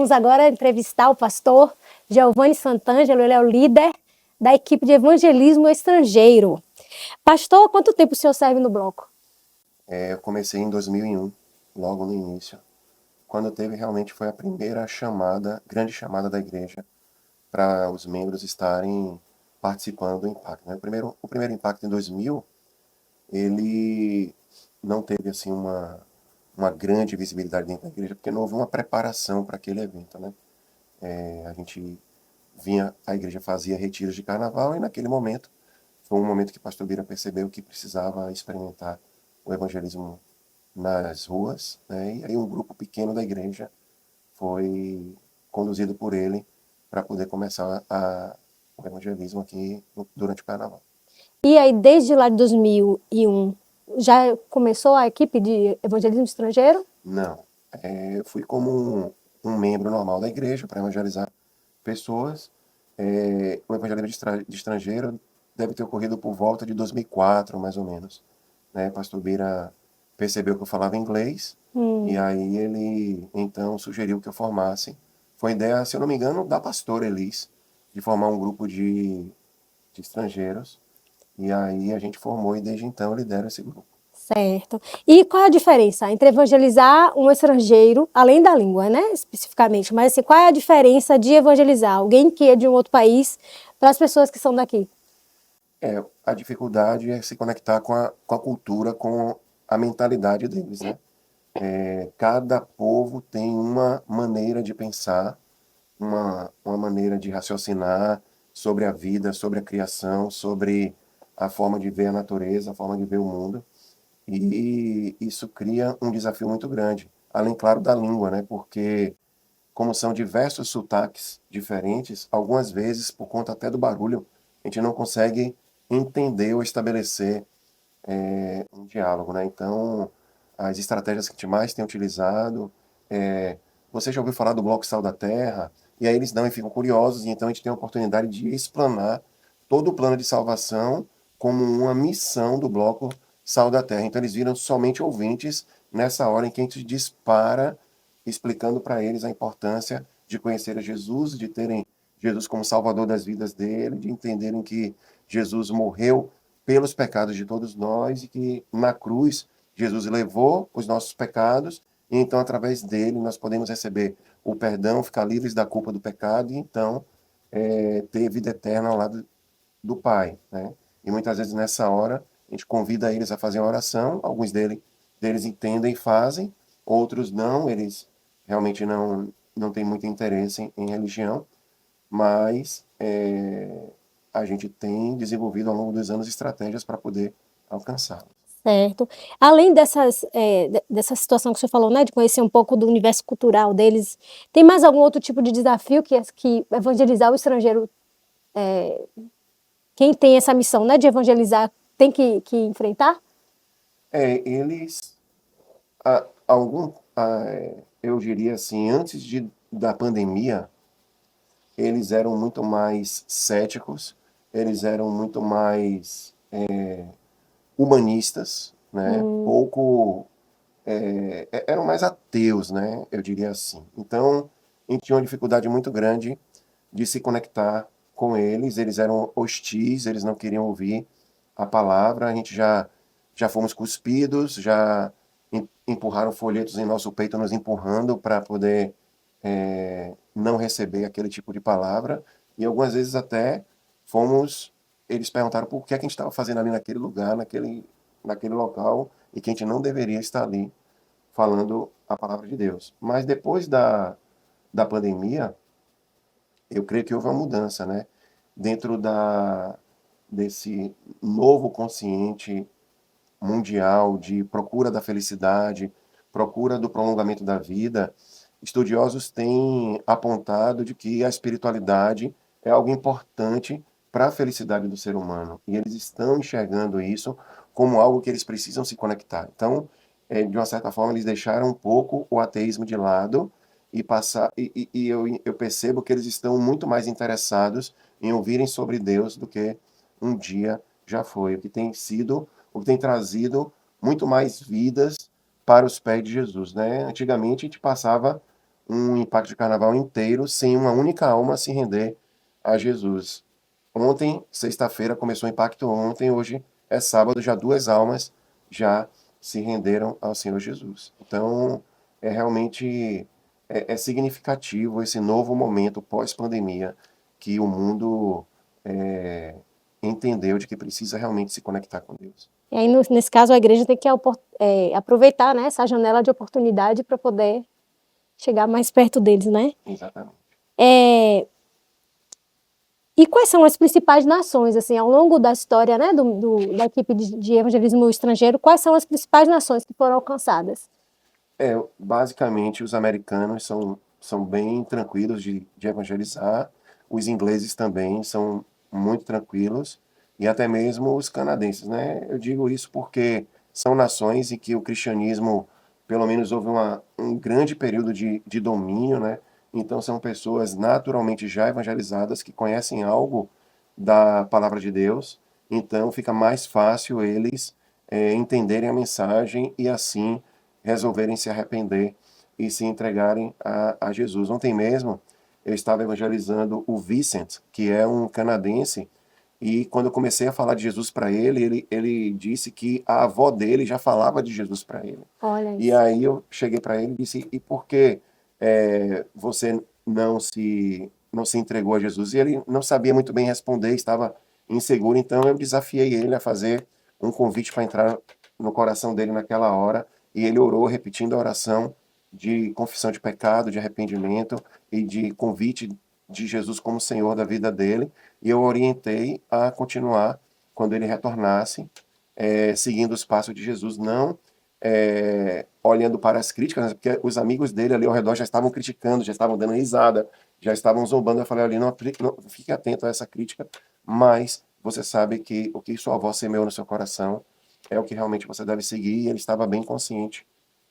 vamos agora entrevistar o pastor Giovanni Santangelo, ele é o líder da equipe de evangelismo estrangeiro. Pastor, há quanto tempo o senhor serve no bloco? Eu comecei em 2001, logo no início, quando teve realmente foi a primeira chamada, grande chamada da igreja para os membros estarem participando do impacto, né? O primeiro impacto em 2000, ele não teve assim uma grande visibilidade dentro da igreja, porque não houve uma preparação para aquele evento, né? A gente a igreja fazia retiros de carnaval e naquele momento foi um momento que o pastor Bira percebeu que precisava experimentar o evangelismo nas ruas, né? E aí um grupo pequeno da igreja foi conduzido por ele para poder começar o evangelismo aqui durante o carnaval. E aí, desde lá de 2001, já começou a equipe de evangelismo estrangeiro? Não, eu fui como um membro normal da igreja para evangelizar pessoas. O evangelismo de estrangeiro deve ter ocorrido por volta de 2004, mais ou menos, né? Pastor Bira percebeu que eu falava inglês e aí ele então sugeriu que eu formasse. Foi ideia, se eu não me engano, da pastora Elis, de formar um grupo de estrangeiros. E aí a gente formou e desde então eu lidero esse grupo. Certo. E qual é a diferença entre evangelizar um estrangeiro, além da língua, né, especificamente, mas assim, qual é a diferença de evangelizar alguém que é de um outro país para as pessoas que são daqui? A dificuldade é se conectar com a cultura, com a mentalidade deles, né? Cada povo tem uma maneira de pensar, uma maneira de raciocinar sobre a vida, sobre a criação, sobre a forma de ver a natureza, a forma de ver o mundo. E isso cria um desafio muito grande. Além, claro, da língua, né? Porque, como são diversos sotaques diferentes, algumas vezes, por conta até do barulho, a gente não consegue entender ou estabelecer um diálogo, né? Então, as estratégias que a gente mais tem utilizado é... Você já ouviu falar do Bloco Sal da Terra? E aí eles não e ficam curiosos, e então a gente tem a oportunidade de explanar todo o plano de salvação como uma missão do Bloco Sal da Terra. Então eles viram somente ouvintes nessa hora em que a gente dispara, explicando para eles a importância de conhecer a Jesus, de terem Jesus como salvador das vidas dele, de entenderem que Jesus morreu pelos pecados de todos nós e que na cruz Jesus levou os nossos pecados e então através dele nós podemos receber o perdão, ficar livres da culpa do pecado e então ter vida eterna ao lado do Pai, né? E muitas vezes nessa hora a gente convida eles a fazer uma oração, alguns deles entendem e fazem, outros não, eles realmente não têm muito interesse em religião, mas a gente tem desenvolvido ao longo dos anos estratégias para poder alcançá-lo. Certo. Além dessa situação que você falou, né, de conhecer um pouco do universo cultural deles, tem mais algum outro tipo de desafio que evangelizar o estrangeiro, quem tem essa missão, né, de evangelizar, tem que enfrentar? Eles, algum, eu diria assim, antes da pandemia, eles eram muito mais céticos, eles eram muito mais humanistas, né? Pouco eram mais ateus, né? Eu diria assim. Então, a gente tinha uma dificuldade muito grande de se conectar com eles. Eles eram hostis, eles não queriam ouvir a palavra. A gente já fomos cuspidos, já empurraram folhetos em nosso peito, nos empurrando para poder não receber aquele tipo de palavra. E algumas vezes até fomos. Eles perguntaram por que a gente estava fazendo ali naquele lugar, naquele local, e que a gente não deveria estar ali falando a palavra de Deus. Mas depois da pandemia, eu creio que houve uma mudança, né? Dentro desse novo consciente mundial de procura da felicidade, procura do prolongamento da vida, estudiosos têm apontado de que a espiritualidade é algo importante para a felicidade do ser humano. E eles estão enxergando isso como algo que eles precisam se conectar. Então, de uma certa forma, eles deixaram um pouco o ateísmo de lado e eu percebo que eles estão muito mais interessados em ouvirem sobre Deus do que um dia já foi, o que tem trazido muito mais vidas para os pés de Jesus, né? Antigamente a gente passava um impacto de carnaval inteiro sem uma única alma se render a Jesus. Ontem, sexta-feira, começou o impacto ontem, hoje é sábado, já 2 almas já se renderam ao Senhor Jesus. Então, é realmente significativo esse novo momento pós-pandemia que o mundo é, entendeu de que precisa realmente se conectar com Deus. E aí, nesse caso, a igreja tem que aproveitar, né, essa janela de oportunidade para poder chegar mais perto deles, né? Exatamente. É, e quais são as principais nações, assim, ao longo da história, né, da equipe de evangelismo estrangeiro, quais são as principais nações que foram alcançadas? Basicamente, os americanos são bem tranquilos de evangelizar, os ingleses também são muito tranquilos, e até mesmo os canadenses, né? Eu digo isso porque são nações em que o cristianismo, pelo menos, houve um grande período de domínio, né? Então, são pessoas naturalmente já evangelizadas, que conhecem algo da palavra de Deus, então fica mais fácil eles entenderem a mensagem e assim resolverem se arrepender e se entregarem a Jesus. Ontem mesmo eu estava evangelizando o Vincent, que é um canadense, e quando eu comecei a falar de Jesus para ele disse que a avó dele já falava de Jesus para ele. Olha E isso. aí eu cheguei para ele e disse: e por que você não se entregou a Jesus? E ele não sabia muito bem responder, estava inseguro, então eu desafiei ele a fazer um convite para entrar no coração dele naquela hora, e ele orou repetindo a oração de confissão de pecado, de arrependimento e de convite de Jesus como Senhor da vida dele, e eu orientei a continuar quando ele retornasse, seguindo os passos de Jesus, não olhando para as críticas, né, porque os amigos dele ali ao redor já estavam criticando, já estavam dando risada, já estavam zombando. Eu falei ali, não, fique atento a essa crítica, mas você sabe que o que sua avó semeou no seu coração é o que realmente você deve seguir, e ele estava bem consciente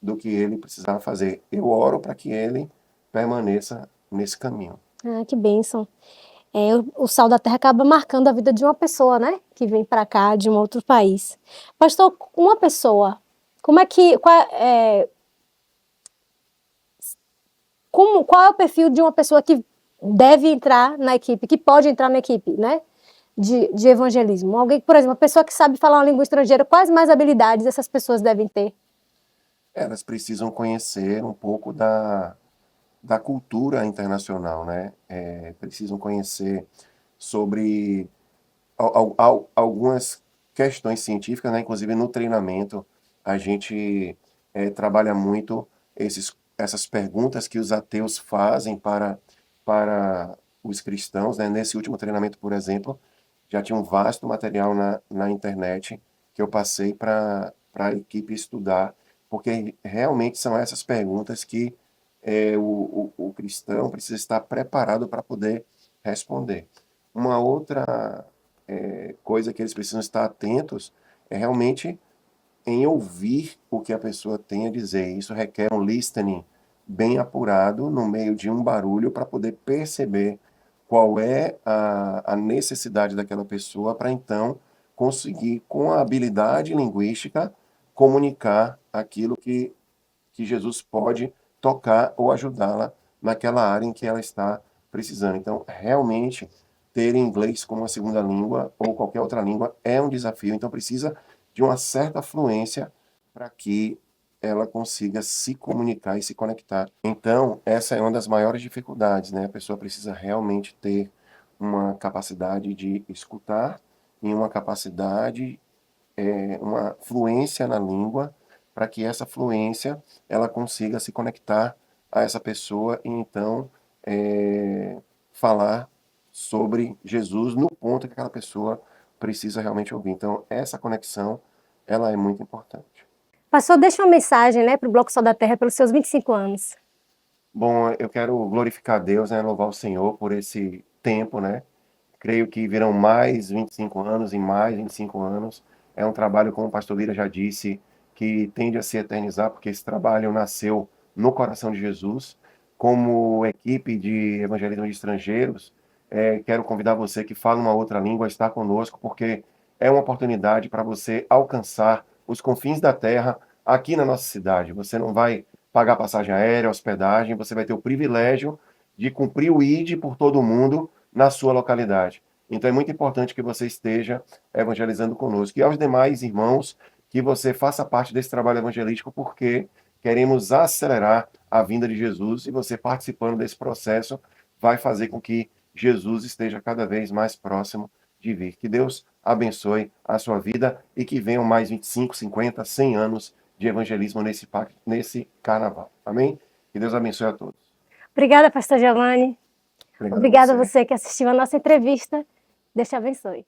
do que ele precisava fazer. Eu oro para que ele permaneça nesse caminho. Ah, que bênção. O Sal da Terra acaba marcando a vida de uma pessoa, né? Que vem para cá de um outro país. Pastor, uma pessoa, como é que, qual é o perfil de uma pessoa que deve entrar na equipe, que pode entrar na equipe, né? De evangelismo? Alguém, por exemplo, uma pessoa que sabe falar uma língua estrangeira, quais mais habilidades essas pessoas devem ter? Elas precisam conhecer um pouco da cultura internacional, né? Precisam conhecer sobre algumas questões científicas, né? Inclusive no treinamento a gente trabalha muito essas perguntas que os ateus fazem para os cristãos, né? Nesse último treinamento, por exemplo, já tinha um vasto material na internet que eu passei para a equipe estudar, porque realmente são essas perguntas que o cristão precisa estar preparado para poder responder. Uma outra coisa que eles precisam estar atentos é realmente em ouvir o que a pessoa tem a dizer. Isso requer um listening bem apurado no meio de um barulho para poder perceber qual é a necessidade daquela pessoa para então conseguir, com a habilidade linguística, comunicar aquilo que Jesus pode tocar ou ajudá-la naquela área em que ela está precisando. Então, realmente, ter inglês como uma segunda língua ou qualquer outra língua é um desafio. Então, precisa de uma certa fluência para que ela consiga se comunicar e se conectar. Então, essa é uma das maiores dificuldades, né? A pessoa precisa realmente ter uma capacidade de escutar e uma capacidade, uma fluência na língua, para que essa fluência ela consiga se conectar a essa pessoa e então falar sobre Jesus no ponto que aquela pessoa precisa realmente ouvir. Então, essa conexão, ela é muito importante. Pastor, deixa uma mensagem, né, para o Bloco Sal da Terra pelos seus 25 anos. Bom, eu quero glorificar a Deus, né, louvar o Senhor por esse tempo, né? Creio que virão mais 25 anos e mais 25 anos. É um trabalho, como o pastor Lira já disse, que tende a se eternizar, porque esse trabalho nasceu no coração de Jesus. Como equipe de evangelismo de estrangeiros, quero convidar você que fala uma outra língua a estar conosco, porque é uma oportunidade para você alcançar os confins da terra aqui na nossa cidade. Você não vai pagar passagem aérea, hospedagem, você vai ter o privilégio de cumprir o ID por todo mundo na sua localidade. Então é muito importante que você esteja evangelizando conosco. E aos demais irmãos, que você faça parte desse trabalho evangelístico, porque queremos acelerar a vinda de Jesus e você participando desse processo vai fazer com que Jesus esteja cada vez mais próximo de vir. Que Deus abençoe a sua vida e que venham mais 25, 50, 100 anos de evangelismo nesse carnaval. Amém? Que Deus abençoe a todos. Obrigada, pastor Giovanni. Obrigado a Obrigada a você. você que assistiu a nossa entrevista. Deus te abençoe.